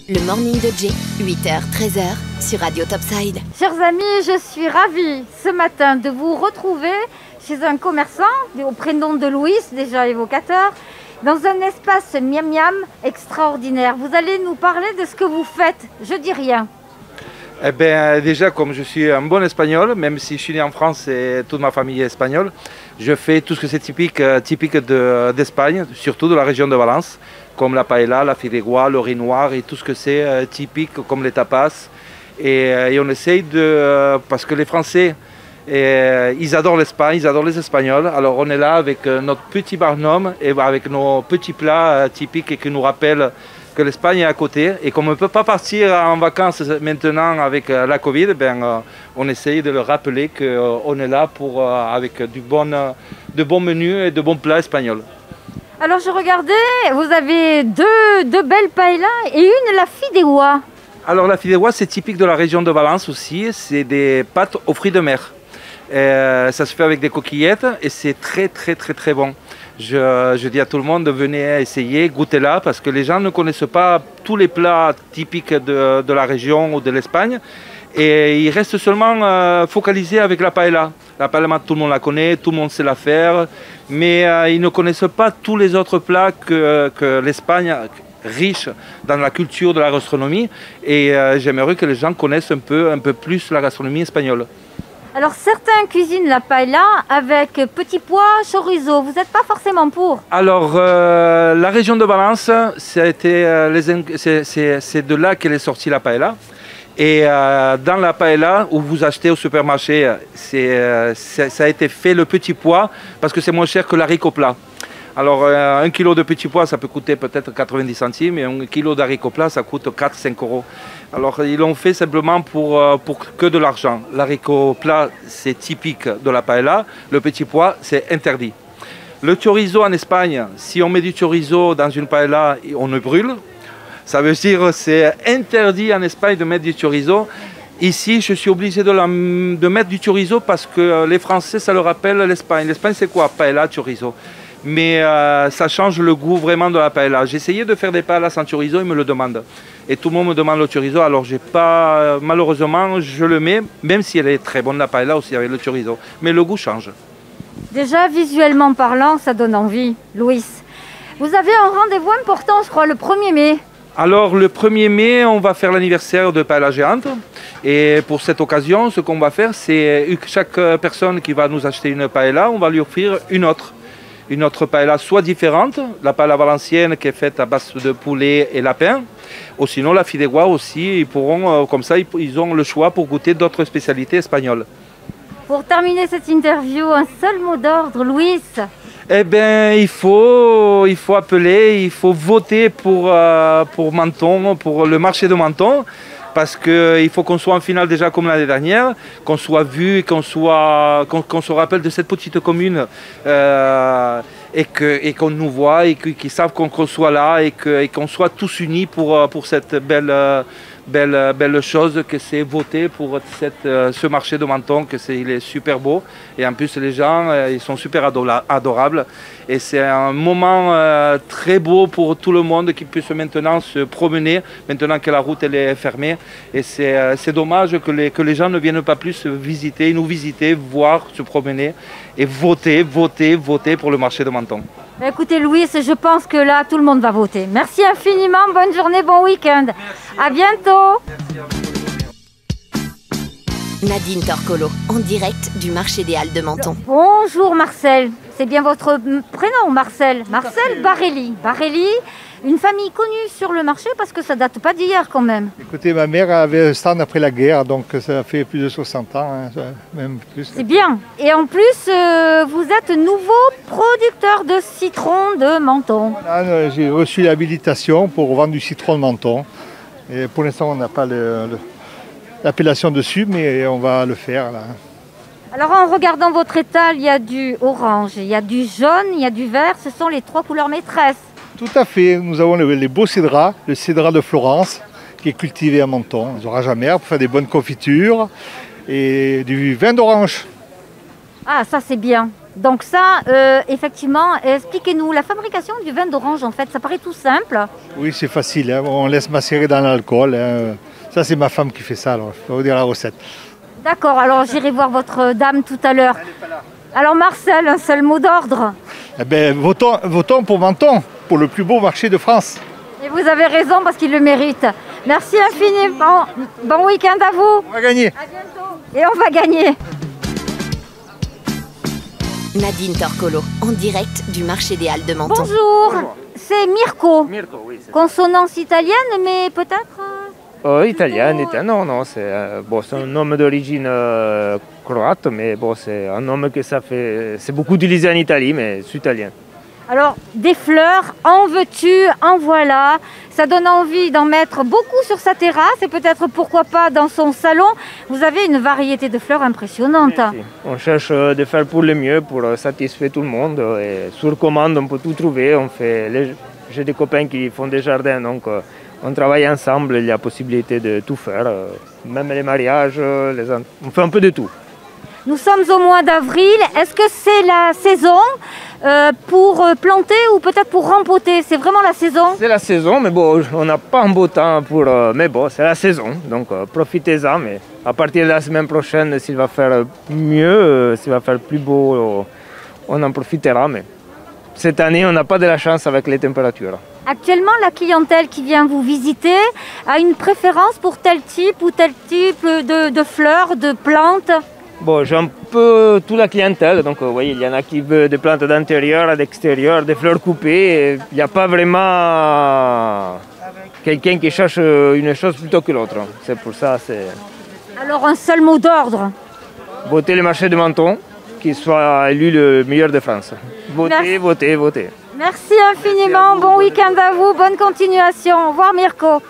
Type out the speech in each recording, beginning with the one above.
Le morning de Jay, 8h, 13h, sur Radio Topside. Chers amis, je suis ravie ce matin de vous retrouver chez un commerçant, au prénom de Louis, déjà évocateur, dans un espace miam miam extraordinaire. Vous allez nous parler de ce que vous faites, je dis rien. Eh bien, déjà, comme je suis un bon espagnol, même si je suis né en France et toute ma famille est espagnole, je fais tout ce que c'est typique d'Espagne, surtout de la région de Valence, comme la paella, la fideuà, le riz noir et tout ce que c'est typique, comme les tapas. Et on essaye de... parce que les Français, ils adorent l'Espagne, ils adorent les Espagnols. Alors on est là avec notre petit barnum et avec nos petits plats typiques et qui nous rappellent que l'Espagne est à côté. Et comme on ne peut pas partir en vacances maintenant avec la Covid, on essaye de le rappeler qu'on est là avec de bons menus et de bons plats espagnols. Alors je regardais, vous avez deux belles paellas et une la fideuà. Alors la fideuà, c'est typique de la région de Valence aussi, c'est des pâtes aux fruits de mer. Ça se fait avec des coquillettes et c'est très bon. Je dis à tout le monde, venez essayer, goûtez-la, parce que les gens ne connaissent pas tous les plats typiques de la région ou de l'Espagne. Et ils restent seulement focalisés avec la paella. La paella, tout le monde la connaît, tout le monde sait la faire, mais ils ne connaissent pas tous les autres plats que l'Espagne riche dans la culture de la gastronomie. Et j'aimerais que les gens connaissent un peu plus la gastronomie espagnole. Alors certains cuisinent la paella avec petits pois, chorizo. Vous n'êtes pas forcément pour? Alors la région de Valence, c'est de là qu'elle est sortie la paella. Et dans la paella où vous achetez au supermarché, ça a été fait le petit pois parce que c'est moins cher que l'haricot plat. Alors 1 kilo de petits pois, ça peut coûter peut-être 90 centimes et 1 kilo d'haricots plats, ça coûte 4-5 euros. Alors ils l'ont fait simplement pour que de l'argent. L'haricot plat, c'est typique de la paella. Le petit pois, c'est interdit. Le chorizo en Espagne, si on met du chorizo dans une paella, on ne brûle. Ça veut dire que c'est interdit en Espagne de mettre du chorizo. Ici, je suis obligé de mettre du chorizo parce que les Français, ça leur rappelle l'Espagne. L'Espagne, c'est quoi? Paella, chorizo. Mais ça change le goût vraiment de la paella. J'ai essayé de faire des paellas sans chorizo, ils me le demandent. Et tout le monde me demande le chorizo, alors malheureusement, je le mets, même si elle est très bonne la paella aussi avec le chorizo. Mais le goût change. Déjà, visuellement parlant, ça donne envie. Louis, vous avez un rendez-vous important, je crois, le 1er mai. Alors, le 1er mai, on va faire l'anniversaire de Paella Géante. Et pour cette occasion, ce qu'on va faire, c'est chaque personne qui va nous acheter une paella, on va lui offrir une autre paella soit différente, la paella valencienne qui est faite à base de poulet et lapin, ou sinon la fideuà aussi, ils pourront, comme ça, ils ont le choix pour goûter d'autres spécialités espagnoles. Pour terminer cette interview, un seul mot d'ordre, Louis. Eh bien, il faut appeler, il faut voter pour Menton, pour le marché de Menton, parce qu'il faut qu'on soit en finale déjà comme l'année dernière, qu'on soit vu, qu'on se rappelle de cette petite commune et qu'on nous voit et qu'ils savent qu'on soit là et qu'on soit tous unis pour cette belle chose que c'est voter pour ce marché de Menton, il est super beau et en plus les gens ils sont super adorables et c'est un moment très beau pour tout le monde qui puisse maintenant se promener maintenant que la route elle est fermée et c'est dommage que les gens ne viennent pas plus nous visiter, voir, se promener et voter pour le marché de Menton. Écoutez Louis, je pense que là tout le monde va voter. Merci infiniment, bonne journée, bon week-end. À bientôt. Nadine Torcolo, en direct du marché des Halles de Menton. Bonjour Marcel, c'est bien votre prénom Marcel. Marcel Barelli. Barelli, une famille connue sur le marché parce que ça date pas d'hier quand même. Écoutez, ma mère avait un stand après la guerre, donc ça fait plus de 60 ans, même plus. C'est bien. Et en plus, vous êtes nouveau producteur de citron de Menton. Voilà, j'ai reçu l'habilitation pour vendre du citron de Menton. Et pour l'instant, on n'a pas l'appellation dessus, mais on va le faire là. Alors en regardant votre étal, il y a du orange, il y a du jaune, il y a du vert. Ce sont les 3 couleurs maîtresses. Tout à fait. Nous avons les beaux cédrats, le cédrat de Florence, qui est cultivé à Menton, aux orages amers, pour faire des bonnes confitures, et du vin d'orange. Ah, ça c'est bien. Donc ça, effectivement, expliquez-nous, la fabrication du vin d'orange, en fait, ça paraît tout simple. Oui, c'est facile, hein. On laisse macérer dans l'alcool, hein. Ça, c'est ma femme qui fait ça, alors je peux vous dire la recette. D'accord, alors j'irai voir votre dame tout à l'heure. Alors Marcel, un seul mot d'ordre. Eh bien, votons pour Menton, pour le plus beau marché de France. Et vous avez raison parce qu'il le mérite. Merci infiniment. Bon week-end à vous. On va gagner. À bientôt. Et on va gagner. Nadine Torcolo, en direct du marché des Halles de Menton. Bonjour. C'est Mirko. Mirko, oui. Consonance italienne, mais peut-être... Italien, non, c'est un nom d'origine croate, mais bon, c'est un nom que c'est beaucoup utilisé en Italie, mais c'est italien. Alors, des fleurs, en veux-tu, en voilà. Ça donne envie d'en mettre beaucoup sur sa terrasse et peut-être pourquoi pas dans son salon. Vous avez une variété de fleurs impressionnante. Merci. On cherche de faire pour le mieux, pour satisfaire tout le monde. Et sur commande, on peut tout trouver. J'ai des copains qui font des jardins, donc on travaille ensemble. Il y a possibilité de tout faire, même les mariages. On fait un peu de tout. Nous sommes au mois d'avril. Est-ce que c'est la saison pour planter ou peut-être pour rempoter? C'est vraiment la saison? C'est la saison, mais bon, on n'a pas un beau temps mais bon, c'est la saison, donc profitez-en. Mais à partir de la semaine prochaine, s'il va faire mieux, s'il va faire plus beau, on en profitera. Mais cette année, on n'a pas de la chance avec les températures. Actuellement, la clientèle qui vient vous visiter a une préférence pour tel type ou tel type de fleurs, de plantes? Bon, j'ai un peu toute la clientèle, donc vous voyez, il y en a qui veulent des plantes d'intérieur, d'extérieur, des fleurs coupées. Il n'y a pas vraiment quelqu'un qui cherche une chose plutôt que l'autre. C'est pour ça, Alors un seul mot d'ordre. Votez le marché de Menton, qu'il soit élu le meilleur de France. Votez, Merci. votez, votez. Merci infiniment, bon week-end à vous, bonne continuation. Au revoir Mirko.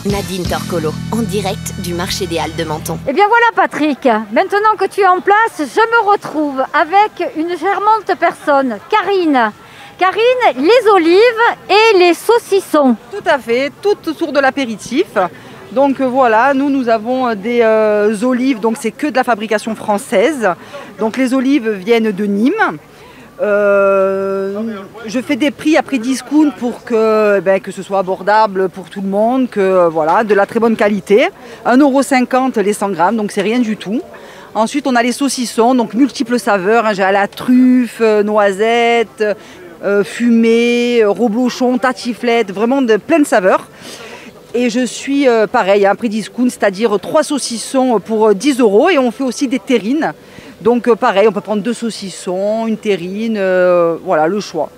Nadine Torcolo, en direct du marché des Halles de Menton. Eh bien voilà Patrick, maintenant que tu es en place, je me retrouve avec une charmante personne, Karine. Karine, les olives et les saucissons. Tout à fait, tout autour de l'apéritif. Donc voilà, nous avons des olives, donc c'est que de la fabrication française. Donc les olives viennent de Nîmes. Je fais des prix à prix discount pour que ce soit abordable pour tout le monde, voilà, de la très bonne qualité. 1,50 € les 100 grammes, donc c'est rien du tout. Ensuite, on a les saucissons, donc multiples saveurs. J'ai à la truffe, noisette, fumée, reblochon, tartiflette, vraiment plein de saveurs. Et je suis pareil, à un prix discount, c'est-à-dire 3 saucissons pour 10 € et on fait aussi des terrines. Donc pareil, on peut prendre 2 saucissons, une terrine, voilà le choix.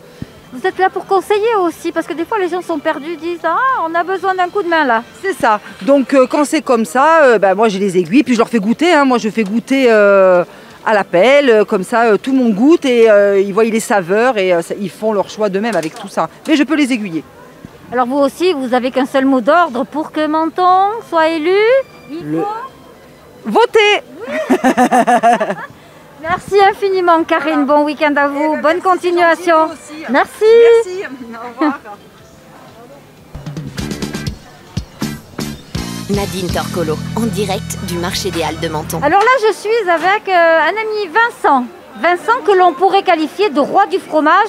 Vous êtes là pour conseiller aussi, parce que des fois les gens sont perdus, disent « Ah, on a besoin d'un coup de main là ». C'est ça. Donc quand c'est comme ça, moi j'ai les aiguilles, puis je leur fais goûter. Moi je fais goûter à la pelle, comme ça tout le monde goûte et ils voient les saveurs et ils font leur choix d'eux-mêmes avec tout ça. Mais je peux les aiguiller. Alors vous aussi, vous avez qu'un seul mot d'ordre pour que Menton soit élu. Il faut... Votez. Merci infiniment Karine, bon week-end à vous, bonne continuation. Merci. Merci, au revoir. Nadine Torcolo, en direct du marché des Halles de Menton. Alors là, je suis avec un ami Vincent. Vincent que l'on pourrait qualifier de roi du fromage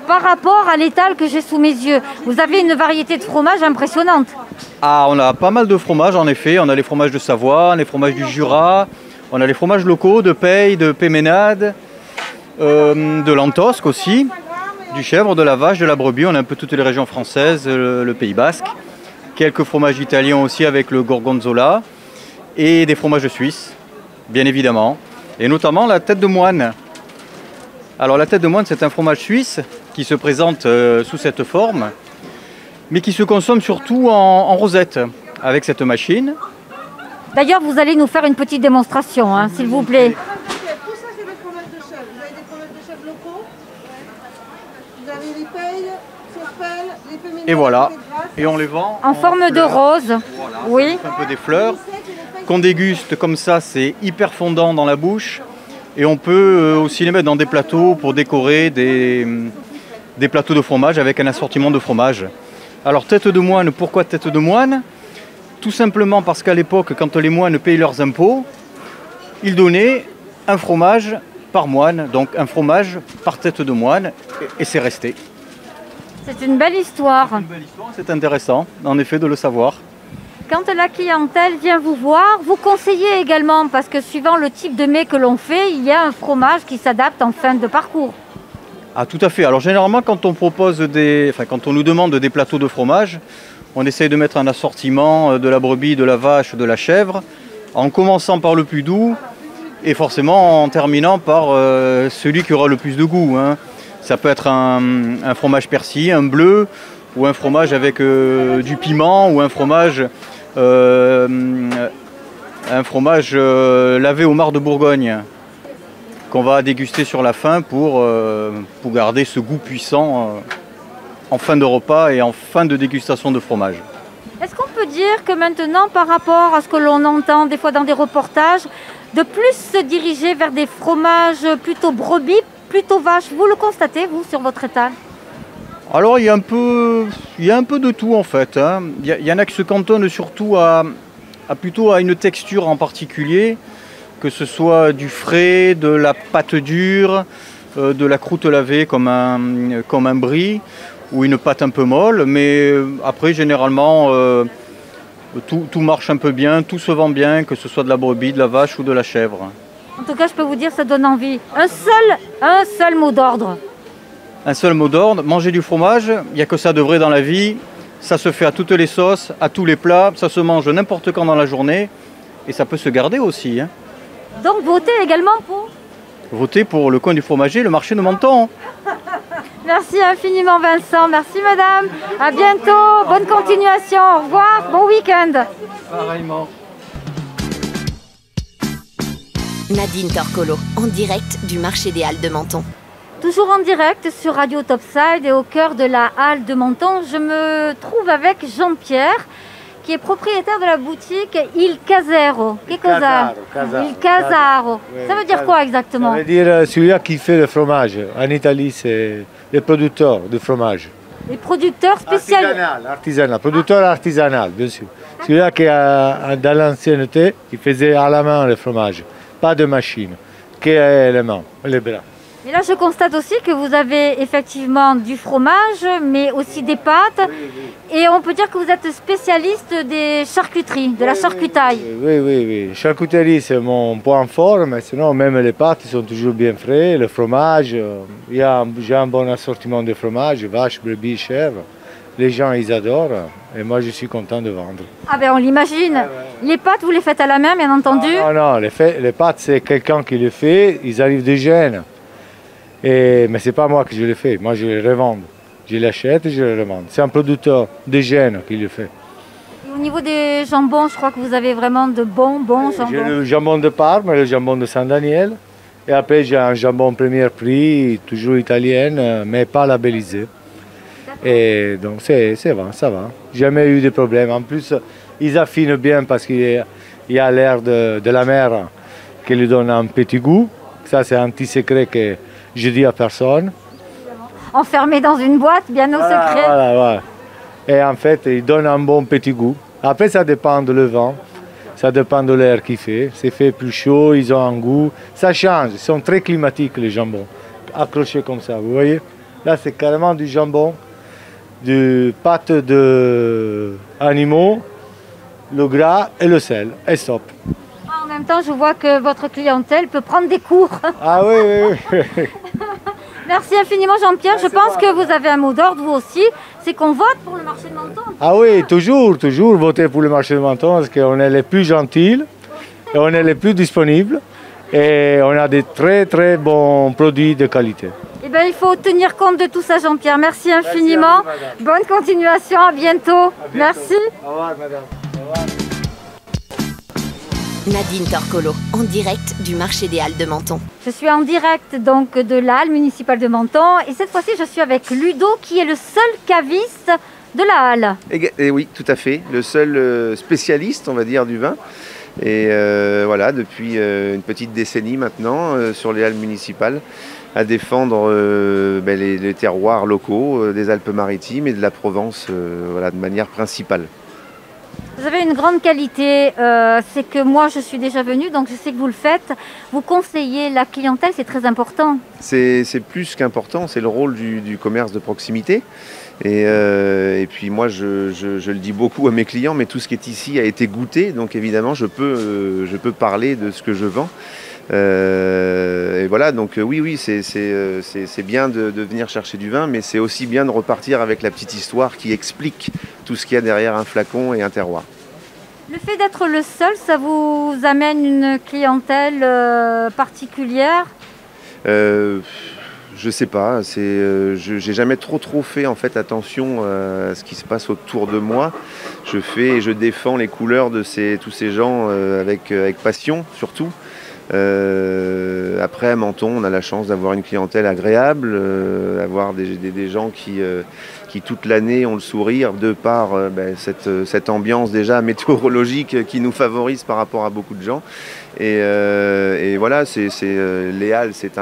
par rapport à l'étal que j'ai sous mes yeux. Vous avez une variété de fromages impressionnante. Ah, on a pas mal de fromages en effet. On a les fromages de Savoie, les fromages du Jura, on a les fromages locaux de Peille, de Péménade, de l'Antosque aussi, du chèvre, de la vache, de la brebis. On a un peu toutes les régions françaises, le Pays Basque. Quelques fromages italiens aussi avec le gorgonzola et des fromages suisses, bien évidemment. Et notamment la tête de moine. Alors la tête de moine, c'est un fromage suisse qui se présente sous cette forme, mais qui se consomme surtout en rosette, avec cette machine. D'ailleurs, vous allez nous faire une petite démonstration, hein, s'il vous plaît. Tout ça, c'est le fromage de chèvre. Vous avez des fromages de chèvre locaux. Vous avez les Peilles, Sospel, les Péménades, Et voilà, les Grasses. et on les vend En forme de fleurs. rose. Voilà, Oui. un peu des fleurs. Qu'on déguste comme ça, c'est hyper fondant dans la bouche. Et on peut aussi les mettre dans des plateaux pour décorer des plateaux de fromage avec un assortiment de fromage. Alors tête de moine, pourquoi tête de moine? Tout simplement parce qu'à l'époque, quand les moines payaient leurs impôts, ils donnaient un fromage par moine, donc un fromage par tête de moine, et c'est resté. C'est une belle histoire. C'est intéressant, en effet, de le savoir. Quand la clientèle vient vous voir, vous conseillez également, parce que suivant le type de mets que l'on fait, il y a un fromage qui s'adapte en fin de parcours. Ah, tout à fait. Alors généralement, quand on quand on nous demande des plateaux de fromage, on essaye de mettre un assortiment de la brebis, de la vache, de la chèvre, en commençant par le plus doux et forcément en terminant par celui qui aura le plus de goût, hein. Ça peut être un fromage persillé, un bleu, ou un fromage avec du piment, ou un fromage lavé au marc de Bourgogne, qu'on va déguster sur la fin pour garder ce goût puissant en fin de repas et en fin de dégustation de fromage. Est-ce qu'on peut dire que maintenant, par rapport à ce que l'on entend des fois dans des reportages, de plus se diriger vers des fromages plutôt brebis, plutôt vaches, vous le constatez, vous, sur votre étal? Alors il y a un peu de tout en fait, hein. Il y en a qui se cantonnent surtout plutôt à une texture en particulier, que ce soit du frais, de la pâte dure, de la croûte lavée comme un brie, ou une pâte un peu molle, mais après généralement tout marche un peu bien, tout se vend bien, que ce soit de la brebis, de la vache ou de la chèvre. En tout cas, je peux vous dire, ça donne envie. Un seul mot d'ordre. Un seul mot d'ordre, manger du fromage, il n'y a que ça de vrai dans la vie, ça se fait à toutes les sauces, à tous les plats, ça se mange n'importe quand dans la journée, et ça peut se garder aussi, hein. Donc votez également pour? Votez pour le coin du fromager, le marché de Menton. Merci infiniment Vincent, merci madame, à bientôt, bonne continuation, au revoir, bon week-end. Pareillement. Nadine Torcolo, en direct du marché des Halles de Menton. Toujours en direct sur Radio Topside et au cœur de la halle de Menton, je me trouve avec Jean-Pierre, qui est propriétaire de la boutique Il Casero. Il Casaro. Ça veut dire quoi exactement? Ça veut dire celui qui fait le fromage. En Italie, c'est le producteur de fromage. Les producteurs spécialisés. Artisanal, producteur artisanal, bien sûr. Celui-là qui a dans l'ancienneté, il faisait à la main le fromage, pas de machine, que les mains, les bras. Et là, je constate aussi que vous avez effectivement du fromage, mais aussi des pâtes. Et on peut dire que vous êtes spécialiste des charcuteries, de la charcutaille. Oui. Charcuterie, c'est mon point fort, mais sinon, même les pâtes sont toujours bien frais. Le fromage, j'ai un bon assortiment de fromage, vache, brebis, chèvre. Les gens, ils adorent. Et moi, je suis content de vendre. Ah ben, on l'imagine. Les pâtes, vous les faites à la main, bien entendu? Non, les pâtes, c'est quelqu'un qui les fait. Ils arrivent de Gênes. Mais ce n'est pas moi qui les fais, moi je les revends. Je les achète et je les revends. C'est un producteur de Gênes qui le fait. Et au niveau des jambons, je crois que vous avez vraiment de bons jambons. J'ai le jambon de Parme et le jambon de Saint-Daniel. Et après j'ai un jambon premier prix, toujours italien, mais pas labellisé. Et donc ça va. Jamais eu de problème. En plus, ils affinent bien parce qu'il y a l'air de la mer qui lui donne un petit goût. Ça c'est un petit secret que je dis à personne. Enfermé dans une boîte, bien au secret. Voilà. Et en fait, il donne un bon petit goût. Après, ça dépend de le vent, ça dépend de l'air qu'il fait. C'est fait plus chaud, ils ont un goût. Ça change, ils sont très climatiques les jambons. Accrochés comme ça, vous voyez. Là, c'est carrément du jambon, de pâte d'animaux, le gras et le sel. Et stop. En même temps, je vois que votre clientèle peut prendre des cours. Ah oui. Merci infiniment Jean-Pierre. Je pense que vous avez un mot d'ordre, vous aussi. C'est qu'on vote pour le marché de Menton. Ah oui, toujours voter pour le marché de Menton parce qu'on est les plus gentils et on est les plus disponibles et on a des très bons produits de qualité. Eh bien, il faut tenir compte de tout ça Jean-Pierre. Merci infiniment. Bonne continuation, à bientôt. Merci. Au revoir madame. Au revoir. Nadine Torcolo, en direct du marché des Halles de Menton. Je suis en direct donc de la halle municipale de Menton et cette fois-ci je suis avec Ludo qui est le seul caviste de la halle. Et oui, tout à fait, le seul spécialiste on va dire du vin. Et voilà, depuis une petite décennie maintenant sur les halles municipales à défendre les terroirs locaux des Alpes-Maritimes et de la Provence voilà, de manière principale. Vous avez une grande qualité, c'est que moi je suis déjà venue, donc je sais que vous le faites. Vous conseillez la clientèle, c'est très important. C'est plus qu'important, c'est le rôle du commerce de proximité. Et puis moi je le dis beaucoup à mes clients, mais tout ce qui est ici a été goûté, donc évidemment je peux parler de ce que je vends. Et voilà, donc oui, c'est bien de venir chercher du vin, mais c'est aussi bien de repartir avec la petite histoire qui explique tout ce qu'il y a derrière un flacon et un terroir. Le fait d'être le seul, ça vous amène une clientèle particulière? Je sais pas, j'ai jamais trop fait en fait attention à ce qui se passe autour de moi. Je fais et je défends les couleurs de tous ces gens avec passion surtout. Après à Menton, on a la chance d'avoir une clientèle agréable, d'avoir des gens qui toute l'année ont le sourire de par cette ambiance déjà météorologique qui nous favorise par rapport à beaucoup de gens. Et voilà, les Halles, c'est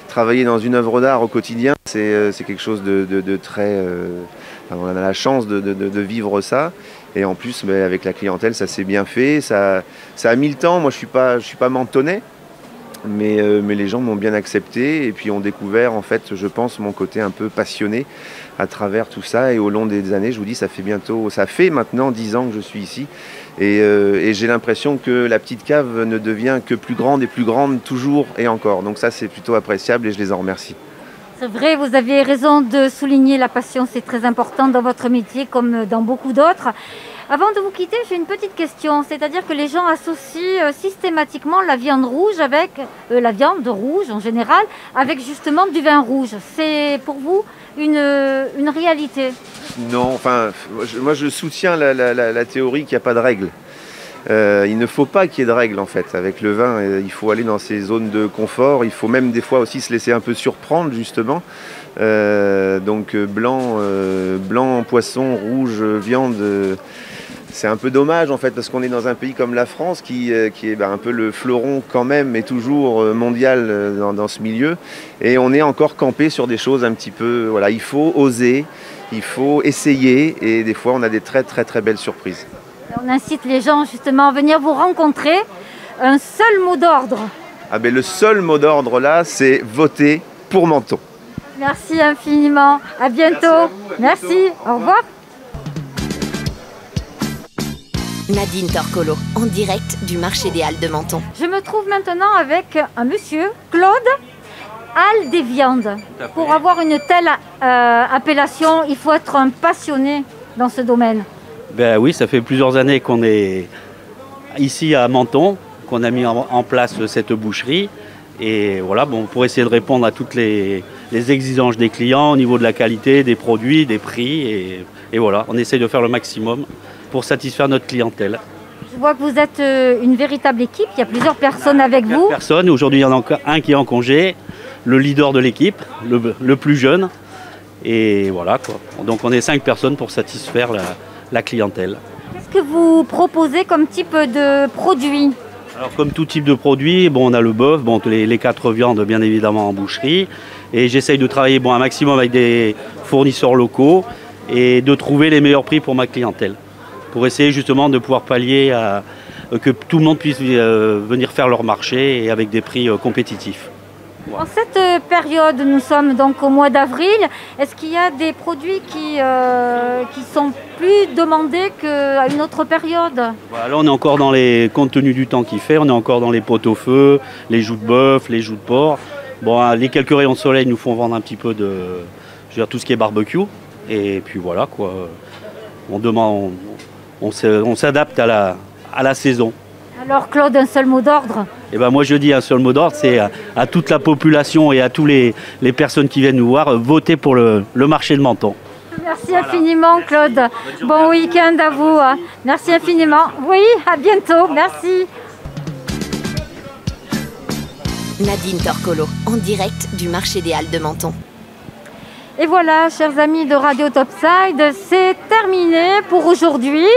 travailler dans une œuvre d'art au quotidien, c'est quelque chose de très... on a la chance de vivre ça. Et en plus, avec la clientèle, ça s'est bien fait. Ça a mis le temps. Moi, je suis pas mentonais, mais les gens m'ont bien accepté et puis ont découvert, en fait, je pense, mon côté un peu passionné à travers tout ça. Et au long des années, je vous dis, ça fait maintenant 10 ans que je suis ici. Et j'ai l'impression que la petite cave ne devient que plus grande et plus grande toujours et encore. Donc ça, c'est plutôt appréciable et je les en remercie. C'est vrai, vous aviez raison de souligner la passion, c'est très important dans votre métier comme dans beaucoup d'autres. Avant de vous quitter, j'ai une petite question, c'est-à-dire que les gens associent systématiquement la viande rouge avec la viande rouge en général, avec justement du vin rouge. C'est pour vous une réalité? Non, enfin, moi je soutiens la théorie qu'il n'y a pas de règle. Il ne faut pas qu'il y ait de règles en fait. Avec le vin, il faut aller dans ces zones de confort. Il faut même des fois aussi se laisser un peu surprendre justement. Donc blanc, poisson, rouge, viande. C'est un peu dommage en fait parce qu'on est dans un pays comme la France qui est un peu le fleuron quand même et toujours mondial dans ce milieu. Et on est encore campé sur des choses un petit peu... Voilà, il faut oser, il faut essayer et des fois on a des très très très belles surprises. On incite les gens justement à venir vous rencontrer. Un seul mot d'ordre. Ah ben le seul mot d'ordre là, c'est voter pour Menton. Merci infiniment. À bientôt. Merci. Au revoir. Nadine Torcolo, en direct du marché des Halles de Menton. Je me trouve maintenant avec un monsieur, Claude, Halles des Viandes. Pour avoir une telle appellation, il faut être un passionné dans ce domaine. Ben oui, ça fait plusieurs années qu'on est ici à Menton, qu'on a mis en place cette boucherie. Et voilà, pour essayer de répondre à toutes les exigences des clients au niveau de la qualité, des produits, des prix. Et voilà, on essaye de faire le maximum pour satisfaire notre clientèle. Je vois que vous êtes une véritable équipe, il y a plusieurs personnes avec vous. Personne, aujourd'hui il y en a encore un qui est en congé, le leader de l'équipe, le plus jeune. Et voilà quoi. Donc on est 5 personnes pour satisfaire la clientèle. Qu'est-ce que vous proposez comme type de produit? Alors comme tout type de produit, on a le bœuf, les 4 viandes bien évidemment en boucherie. Et j'essaye de travailler un maximum avec des fournisseurs locaux et de trouver les meilleurs prix pour ma clientèle. Pour essayer justement de pouvoir pallier à que tout le monde puisse venir faire leur marché et avec des prix compétitifs. En cette période, nous sommes donc au mois d'avril, est-ce qu'il y a des produits qui sont plus demandés qu'à une autre période? Là on est encore dans les, compte tenu du temps qu'il fait, on est encore dans les pot-au-feu, les joues de bœuf, les joues de porc. Les quelques rayons de soleil nous font vendre un petit peu de, tout ce qui est barbecue. Et puis voilà quoi, on s'adapte à la saison. Alors Claude, un seul mot d'ordre? Moi je dis un seul mot d'ordre, c'est à toute la population et à tous les personnes qui viennent nous voir, voter pour le marché de Menton. Merci infiniment Claude, bon week-end à vous, merci infiniment, oui, à bientôt, merci. Nadine Torcolo, en direct du marché des Halles de Menton. Et voilà, chers amis de Radio Topside, c'est terminé pour aujourd'hui.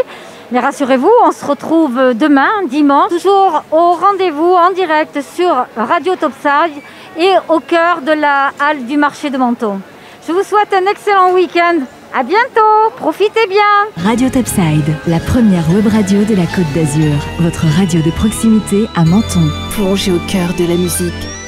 Mais rassurez-vous, on se retrouve demain, dimanche, toujours au rendez-vous en direct sur Radio Topside et au cœur de la halle du marché de Menton. Je vous souhaite un excellent week-end. À bientôt, profitez bien. Radio Topside, la première web radio de la Côte d'Azur. Votre radio de proximité à Menton. Plongez au cœur de la musique.